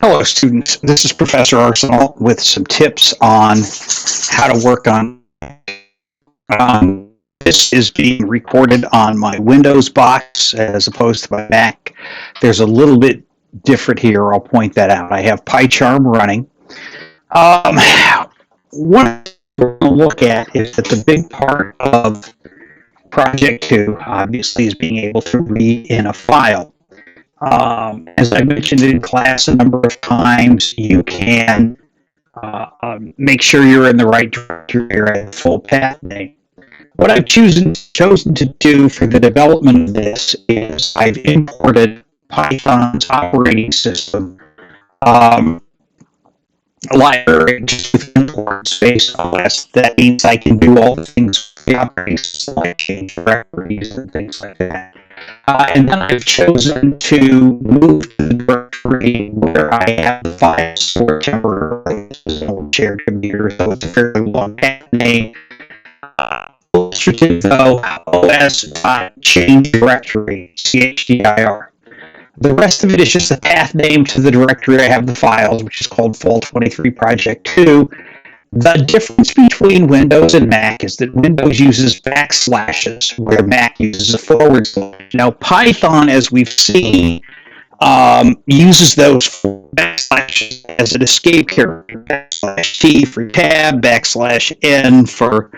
Hello, students. This is Professor Arsenal with some tips on how to work on. This is being recorded on my Windows box as opposed to my Mac. There's a little bit different here. I'll point that out. I have PyCharm running. Um, What we're going to look at is that the big part of Project 2 obviously is being able to read in a file. As I mentioned in class a number of times, you can make sure you're in the right directory or the full path name. What I've chosen to do for the development of this is I've imported Python's operating system um, library just with imports based on this. That means I can do all the things with the operating system, like change directories and things like that. And then I've chosen to move to the directory where I have the files stored temporarily. This is an old shared computer, so it's a fairly long path name. Illustrative though, OS change directory, CHDIR. The rest of it is just the path name to the directory I have the files, which is called Fall 23 Project 2. The difference between Windows and Mac is that Windows uses backslashes, where Mac uses a forward slash. Now, Python, as we've seen, uses those backslashes as an escape character. Backslash T for tab, backslash N for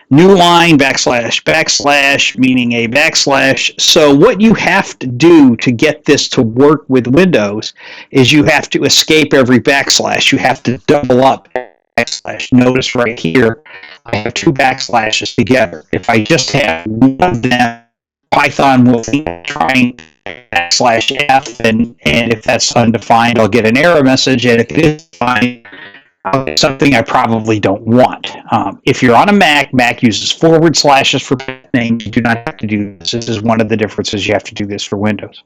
new line, backslash, meaning a backslash. So what you have to do to get this to work with Windows is you have to escape every backslash. You have to double up backslash. Notice right here, I have two backslashes together. If I just have one of them, Python will think I'm trying backslash F, and if that's undefined, I'll get an error message, and if it is defined, I'll get something I probably don't want. If you're on a Mac, Mac uses forward slashes for names. You do not have to do this. This is one of the differences. You have to do this for Windows.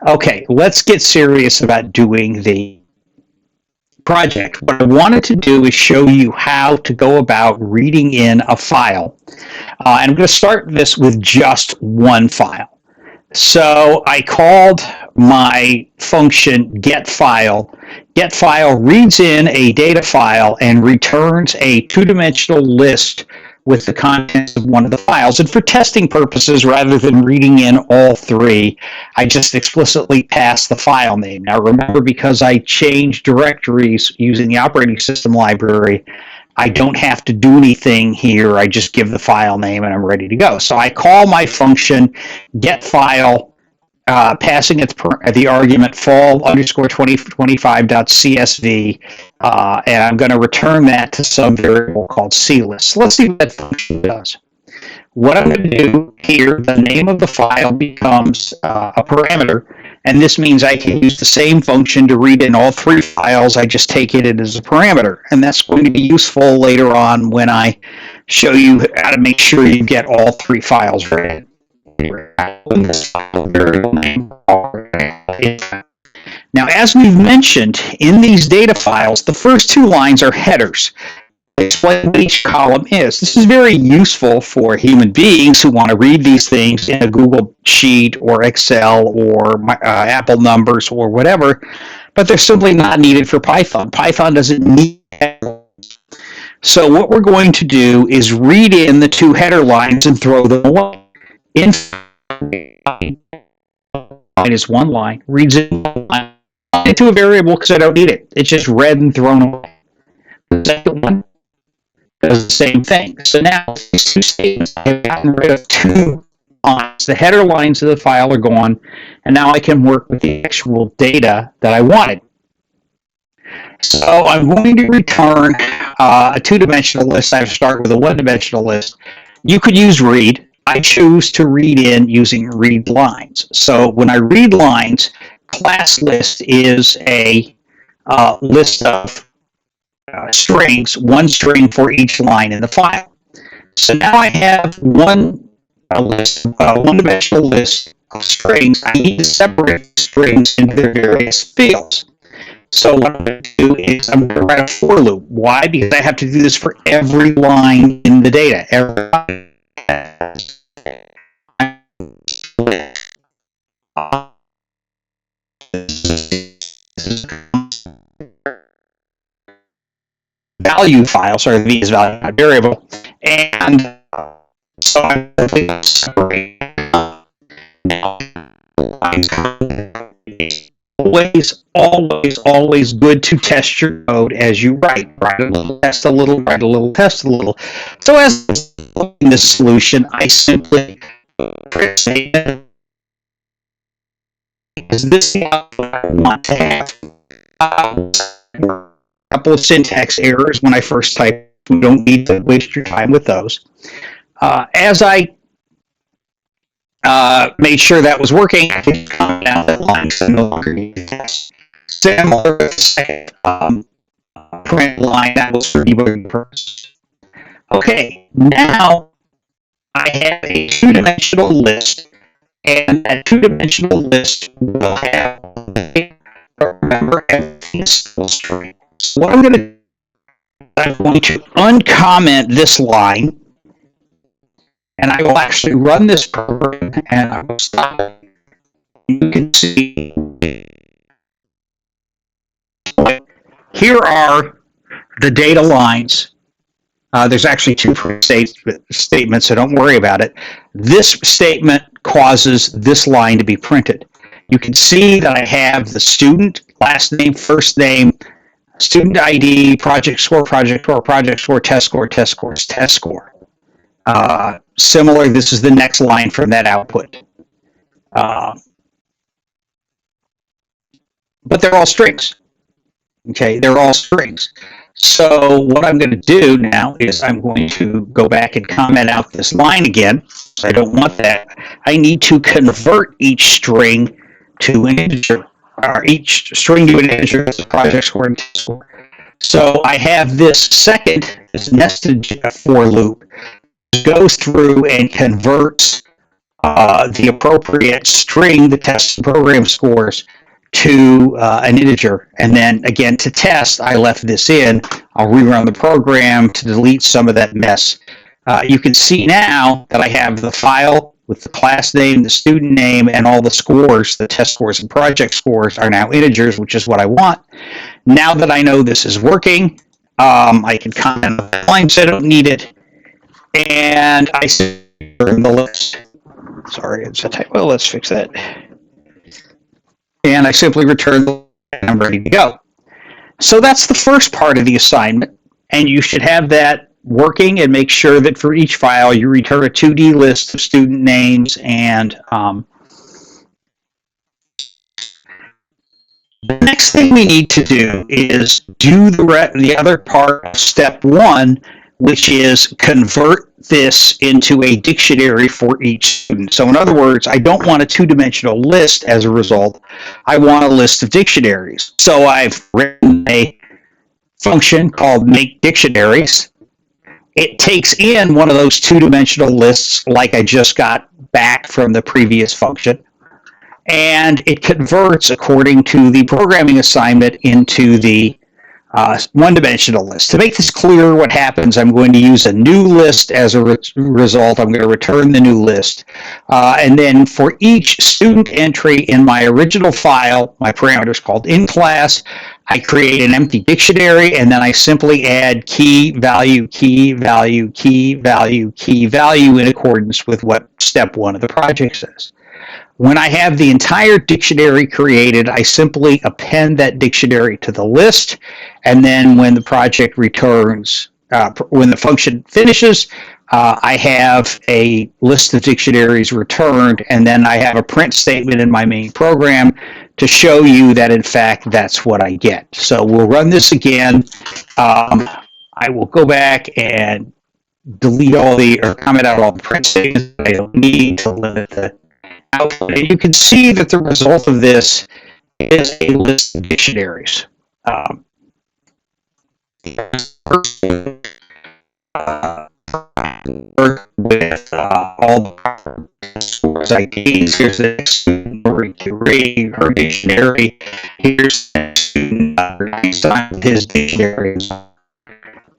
Okay, let's get serious about doing the project. What I wanted to do is show you how to go about reading in a file. And I'm going to start this with just one file. So I called my function getFile. GetFile reads in a data file and returns a two-dimensional list with the contents of one of the files. And for testing purposes, rather than reading in all three, I just explicitly pass the file name. Now remember, because I changed directories using the operating system library, I don't have to do anything here. I just give the file name and I'm ready to go. So I call my function getFile, passing it the argument fall underscore 2025.csv, and I'm going to return that to some variable called clist. Let's see what that function does. What I'm going to do here, the name of the file becomes a parameter, and this means I can use the same function to read in all three files. I just take it as a parameter, and that's going to be useful later on when I show you how to make sure you get all three files read. Now, as we've mentioned, in these data files, the first two lines are headers. Explain what each column is. This is very useful for human beings who want to read these things in a Google Sheet or Excel or Apple numbers or whatever, but they're simply not needed for Python. Python doesn't need headers. So what we're going to do is read in the two header lines and throw them away. In is one line, reads in one line into a variable because I don't need it. It's just read and thrown away. The second one does the same thing. So now these two statements, I've gotten rid of two lines. The header lines of the file are gone, and now I can work with the actual data that I wanted. So I'm going to return a two-dimensional list. I start with a one-dimensional list. You could use read. I choose to read in using read lines. So when I read lines, class list is a list of strings, one string for each line in the file. So now I have one one-dimensional list of strings. I need to separate the strings into their various fields. So what I'm going to do is I'm going to write a for loop. Why? Because I have to do this for every line in the data. Every line. value file, sorry, the V is value, not variable, and so I'm going to separate now. Always good to test your code as you write. Write a little, test a little, write a little, test a little. So as in this solution, I simply press is this what I want to have? A couple of syntax errors when I first type. We don't need to waste your time with those. As I made sure that was working, I can comment down that line so no longer need to test. Similar print line that was for debugging purposes. Okay, now I have a two-dimensional list, and that two-dimensional list will have, remember, everything string. So what I'm going to do, I'm going to uncomment this line, and I will actually run this program, and I will stop it. You can see here are the data lines. There's actually two statements, so don't worry about it. This statement causes this line to be printed. You can see that I have the student, last name, first name, student ID, project score, test score, test scores, test score. Similar, this is the next line from that output. But they're all strings. Okay, they're all strings. So what I'm going to do now is I'm going to go back and comment out this line again. I don't want that. I need to convert each string to an integer, or each string to an integer as a project score and test score. So I have this this nested for loop, goes through and converts the appropriate string, the test and program scores, to an integer. And then again, to test, I left this in. I'll rerun the program to delete some of that mess. You can see now that I have the file with the class name, the student name, and all the scores, the test scores and project scores are now integers, which is what I want. Now that I know this is working, I can comment on the line so I don't need it. And I in the list. Sorry, it's a typo. Let's fix that. And I simply return and I'm ready to go. So that's the first part of the assignment, and you should have that working and make sure that for each file you return a 2D list of student names and the next thing we need to do is do the other part of step one, which is convert this into a dictionary for each student. So in other words, I don't want a two-dimensional list as a result. I want a list of dictionaries. So I've written a function called make dictionaries. It takes in one of those two-dimensional lists like I just got back from the previous function, and it converts according to the programming assignment into the one-dimensional list. To make this clear what happens, I'm going to use a new list as a result. I'm going to return the new list. And then for each student entry in my original file, my parameter is called in-class, I create an empty dictionary, and then I simply add key value, key value, key value, key value in accordance with what step one of the project says. When I have the entire dictionary created, I simply append that dictionary to the list, and then when the project returns, when the function finishes, I have a list of dictionaries returned, and then I have a print statement in my main program to show you that, in fact, that's what I get. So we'll run this again. I will go back and delete or comment out all the print statements I don't need to limit the output. And you can see that the result of this is a list of dictionaries. With all the source IDs. Here's the student her dictionary. Here's the student his dictionary.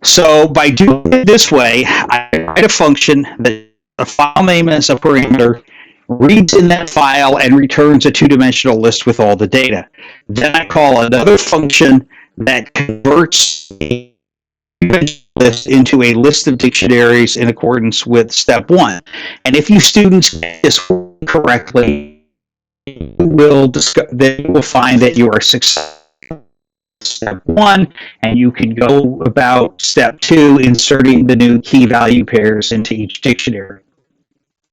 So by doing it this way, I write a function that the file name as a parameter, reads in that file, and returns a two-dimensional list with all the data. Then I call another function that converts list into a list of dictionaries in accordance with step one. And if you students get this correctly, then you will find that you are successful step one, and you can go about step two, inserting the new key value pairs into each dictionary.